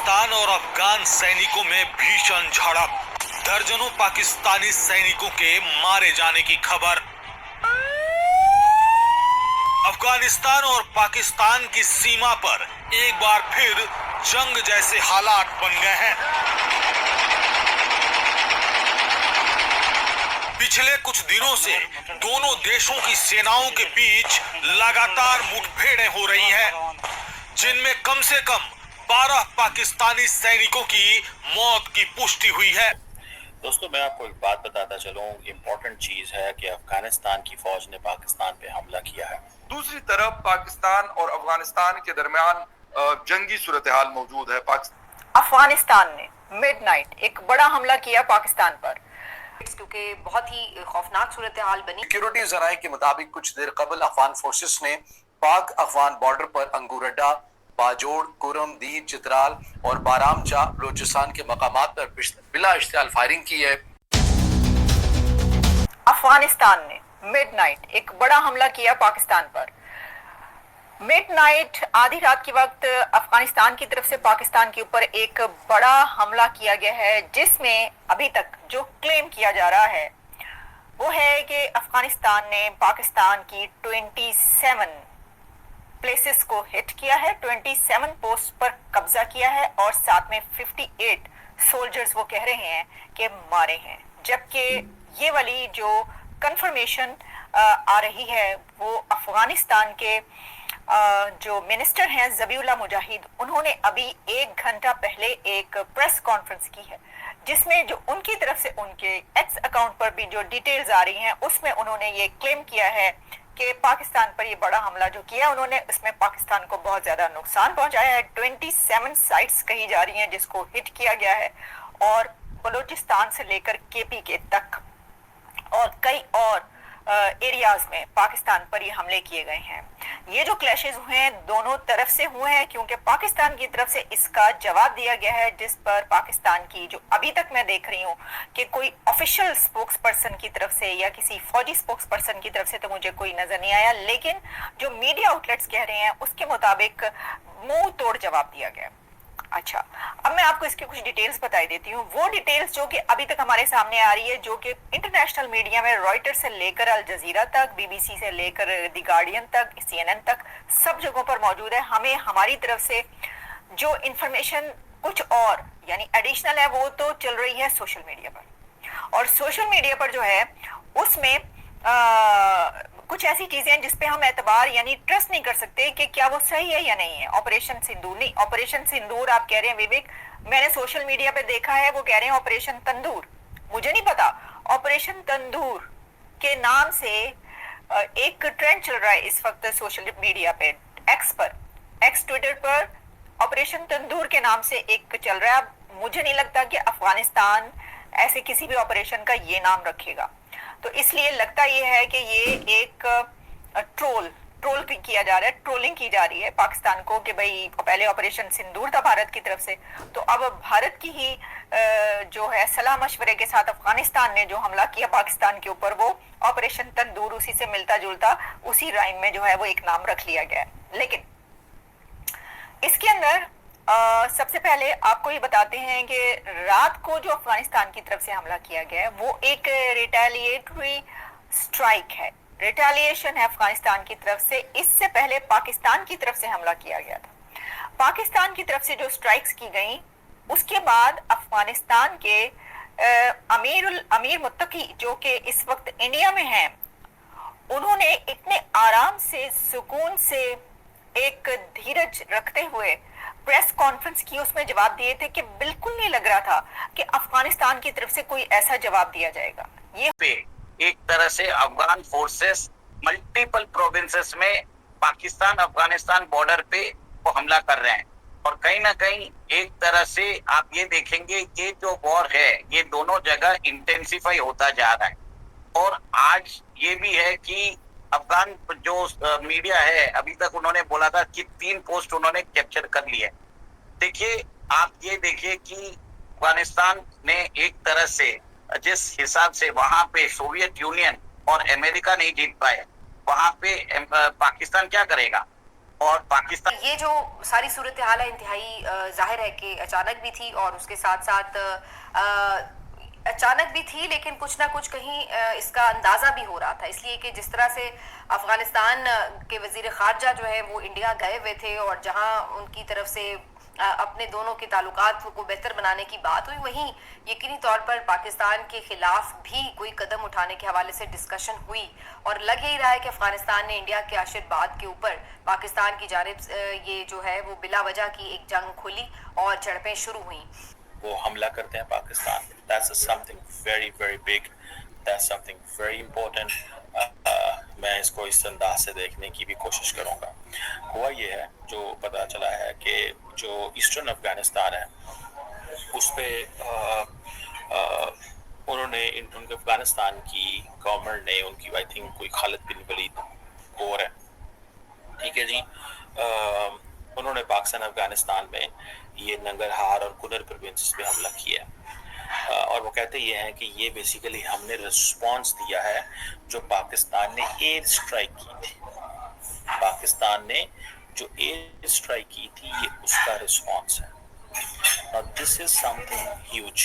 पाकिस्तान और अफगान सैनिकों में भीषण झड़प, दर्जनों पाकिस्तानी सैनिकों के मारे जाने की खबर। अफगानिस्तान और पाकिस्तान की सीमा पर एक बार फिर जंग जैसे हालात बन गए हैं। पिछले कुछ दिनों से दोनों देशों की सेनाओं के बीच लगातार मुठभेड़ें हो रही हैं, जिनमें कम से कम 12 पाकिस्तानी सैनिकों की मौत की पुष्टि हुई है। दोस्तों, मैं आपको एक बात बताता चलूं, इम्पोर्टेंट चीज है कि अफगानिस्तान की फौज ने पाकिस्तान पे हमला किया है। दूसरी तरफ पाकिस्तान और अफगानिस्तान के दरमियान जंगी सूरत हाल मौजूद है। अफगानिस्तान ने मिडनाइट एक बड़ा हमला किया पाकिस्तान पर, क्योंकि बहुत ही खौफनाक सूरत हाल बनी। सिक्योरिटी जराये के मुताबिक कुछ देर कबल अफगान फोर्सेस ने पाक अफगान बॉर्डर पर अंगूरड्डा, बाजोड़, कुरम, दीर, चित्राल और बारामचा बलोचिस्तान के मकामात पर बिला इश्तियाल फायरिंग की है। अफगानिस्तान ने मिडनाइट एक बड़ा हमला किया पाकिस्तान पर। मिडनाइट आधी रात के वक्त अफगानिस्तान की तरफ से पाकिस्तान के ऊपर एक बड़ा हमला किया गया है, जिसमें अभी तक जो क्लेम किया जा रहा है वो है कि अफगानिस्तान ने पाकिस्तान की 27 प्लेसेस को हिट किया है, 27 पोस्ट पर कब्जा किया है और साथ में 58 सोल्जर्स वो कह रहे हैं कि मारे हैं। जबकि ये वाली जो कंफर्मेशन आ रही है वो अफगानिस्तान के जो मिनिस्टर हैं ज़बीउल्लाह मुजाहिद, उन्होंने अभी 1 घंटा पहले एक प्रेस कॉन्फ्रेंस की है, जिसमें जो उनकी तरफ से उनके एक्स अकाउंट पर भी जो डिटेल्स आ रही हैं उसमें उन्होंने ये क्लेम किया है कि पाकिस्तान पर ये बड़ा हमला जो किया उन्होंने, इसमें पाकिस्तान को बहुत ज़्यादा नुकसान पहुंचाया है। 27 साइट्स कही जा रही हैं जिसको हिट किया गया है, और बलूचिस्तान से लेकर केपी के तक और कई और एरियाज में पाकिस्तान पर ये हमले किए गए हैं। ये जो क्लैशेस हुए हैं दोनों तरफ से हुए हैं, क्योंकि पाकिस्तान की तरफ से इसका जवाब दिया गया है, जिस पर पाकिस्तान की जो अभी तक मैं देख रही हूँ कि कोई ऑफिशियल स्पोक्स पर्सन की तरफ से या किसी फौजी स्पोक्स पर्सन की तरफ से तो मुझे कोई नजर नहीं आया, लेकिन जो मीडिया आउटलेट्स कह रहे हैं उसके मुताबिक मुंह तोड़ जवाब दिया गया। अच्छा, अब मैं आपको इसकी कुछ डिटेल्स बता देती हूँ। वो डिटेल्स जो कि अभी तक हमारे सामने आ रही है, जो कि इंटरनेशनल मीडिया में रॉयटर से लेकर अल जजीरा तक, बीबीसी से लेकर द गार्डियन तक, CNN तक, सब जगहों पर मौजूद है। हमें हमारी तरफ से जो इंफॉर्मेशन कुछ और यानी एडिशनल है वो तो चल रही है सोशल मीडिया पर, और सोशल मीडिया पर जो है उसमें कुछ ऐसी चीजें हैं जिसपे हम एतबार यानी ट्रस्ट नहीं कर सकते कि क्या वो सही है या नहीं है। ऑपरेशन सिंदूर नहीं, ऑपरेशन सिंदूर आप कह रहे हैं विवेक, मैंने सोशल मीडिया पे देखा है वो कह रहे हैं ऑपरेशन तंदूर। मुझे नहीं पता, ऑपरेशन तंदूर के नाम से एक ट्रेंड चल रहा है इस वक्त सोशल मीडिया पे, एक्स ट्विटर पर ऑपरेशन तंदूर के नाम से एक चल रहा है। मुझे नहीं लगता कि अफगानिस्तान ऐसे किसी भी ऑपरेशन का ये नाम रखेगा, तो इसलिए लगता ये है कि ये एक ट्रोल किया जा रहा है, ट्रोलिंग की जा रही है पाकिस्तान को कि भाई पहले ऑपरेशन सिंदूर था भारत की तरफ से, तो अब भारत की ही जो है सलाह मशवरे के साथ अफगानिस्तान ने जो हमला किया पाकिस्तान के ऊपर वो ऑपरेशन तंदूर उसी से मिलता जुलता उसी राइम में जो है वो एक नाम रख लिया गया है। लेकिन इसके अंदर सबसे पहले आपको ये बताते हैं कि रात को जो अफगानिस्तान की तरफ से हमला किया गया है वो एक रिटेलिएटरी स्ट्राइक है, रिटेलिएशन है अफगानिस्तान की तरफ से। इससे पहले पाकिस्तान की तरफ से हमला किया गया था। पाकिस्तान की तरफ से जो स्ट्राइक्स की गई उसके बाद अफगानिस्तान के अमीर मुत्तकी जो कि इस वक्त इंडिया में हैं, उन्होंने इतने आराम से सुकून से एक धीरज रखते हुए प्रेस कॉन्फ्रेंस की, उसमें जवाब दिए थे कि बिल्कुल नहीं लग रहा था कि अफगानिस्तान की तरफ से कोई ऐसा जवाब दिया जाएगा। ये पे एक तरह से अफगान फोर्सेस मल्टीपल प्रोविंसेस में पाकिस्तान अफगानिस्तान बॉर्डर पे वो हमला कर रहे हैं, और कहीं ना कहीं एक तरह से आप ये देखेंगे ये जो वॉर है ये दोनों जगह इंटेंसिफाई होता जा रहा है। और आज ये भी है कि अफगान जो मीडिया है अभी तक उन्होंने बोला था कि 3 पोस्ट उन्होंने कैप्चर कर लिए। देखिए, आप ये देखिए कि अफगानिस्तान ने एक तरह से जिस हिसाब से वहां पे सोवियत यूनियन और अमेरिका नहीं जीत पाए, वहां पे पाकिस्तान क्या करेगा? और पाकिस्तान ये जो सारी सूरत हाल है इंतहाई जाहिर है कि अचानक भी थी और उसके साथ साथ अचानक भी थी, लेकिन कुछ ना कुछ कहीं इसका अंदाज़ा भी हो रहा था, इसलिए कि जिस तरह से अफ़गानिस्तान के वज़ीर ख़ारजा जो है वो इंडिया गए हुए थे और जहां उनकी तरफ से अपने दोनों के ताल्लुकात को बेहतर बनाने की बात हुई, वहीं यकीनी तौर पर पाकिस्तान के ख़िलाफ़ भी कोई कदम उठाने के हवाले से डिस्कशन हुई और लग यही रहा है कि अफ़गानिस्तान ने इंडिया के आशीर्वाद के ऊपर पाकिस्तान की जानिब ये जो है वो बिला वजह की एक जंग खुली और झड़पें शुरू हुई। वो हमला करते हैं Pakistan, that's something very very big, that's something very important. मैं इसको इस अंदाज से देखने की भी कोशिश करूँगा। हुआ ये है, जो पता चला है कि जो ईस्टर्न अफगानिस्तान है उस पे उन्होंने उनके अफगानिस्तान की गवर्नमेंट ने उनकी आई थिंक कोई खालिद बिन वलीद कोर है, ठीक है जी, उन्होंने पाकिस्तान अफगानिस्तान में ये नंगरहार और कुनर प्रोविंसेस पे हमला किया है। और वो कहते ये हैं कि ये बेसिकली हमने रिस्पांस दिया है जो पाकिस्तान ने एयर स्ट्राइक की थी। पाकिस्तान ने जो एयर स्ट्राइक की थी ये उसका रिस्पांस है। Now this is something huge।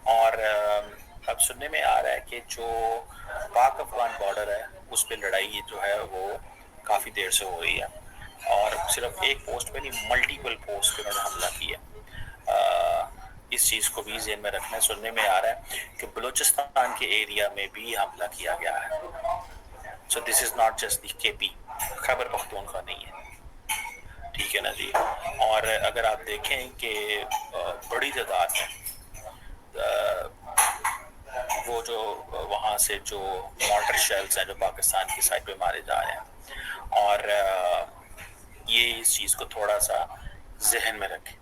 और अब सुनने में आ रहा है कि जो पाक अफगान बॉर्डर है उस पे लड़ाई जो है वो काफ़ी देर से हो रही है और सिर्फ एक पोस्ट पे नहीं मल्टीपल पोस्ट पे उन्होंने हमला किया। इस चीज़ को भी ज़हन में रखना। सुनने में आ रहा है कि बलूचिस्तान के एरिया में भी हमला किया गया है। So this is not just the KP, Khyber Pakhtunkhwa नहीं है, ठीक है ना जी। और अगर आप देखें कि बड़ी तादाद में वो जो वहाँ से जो मॉर्टर शेल्स हैं जो पाकिस्तान की साइड पे मारे जा रहे हैं, और ये इस चीज़ को थोड़ा सा जहन में रखें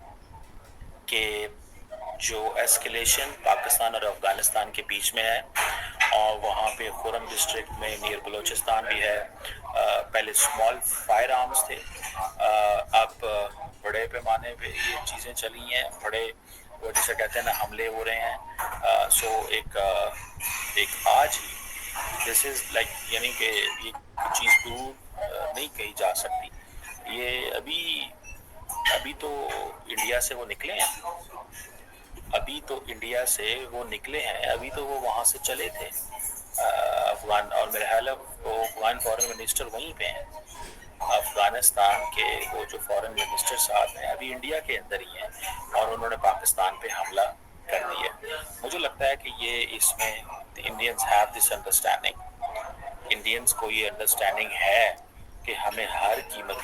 कि जो एस्केलेशन पाकिस्तान और अफ़गानिस्तान के बीच में है और वहाँ पे खुरम डिस्ट्रिक्ट में नियर बलूचिस्तान भी है, पहले स्मॉल फायर आर्म्स थे, अब बड़े पैमाने पे ये चीज़ें चली हैं, बड़े वो जिसे कहते हैं ना हमले हो रहे हैं। सो एक आज ही दिस इज़ लाइक यानी कि ये चीज़ दूर नहीं कही जा सकती। ये अभी तो इंडिया से वो निकले हैं, अभी तो इंडिया से वो निकले हैं, अभी तो वो वहाँ से चले थे अफगान, और मेरे ख्याल वो अफगान फॉरेन मिनिस्टर वहीं पे हैं। अफगानिस्तान के वो जो फॉरेन मिनिस्टर साहब हैं अभी इंडिया के अंदर ही हैं और उन्होंने पाकिस्तान पे हमला कर दिया। मुझे लगता है कि ये इसमें Indians have this understanding, Indians को ये अंडरस्टैंडिंग है कि हमें हर कीमत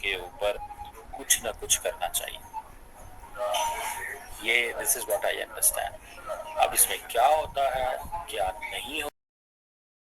के ऊपर कुछ ना कुछ करना चाहिए। ये this is what I understand. अब इसमें क्या होता है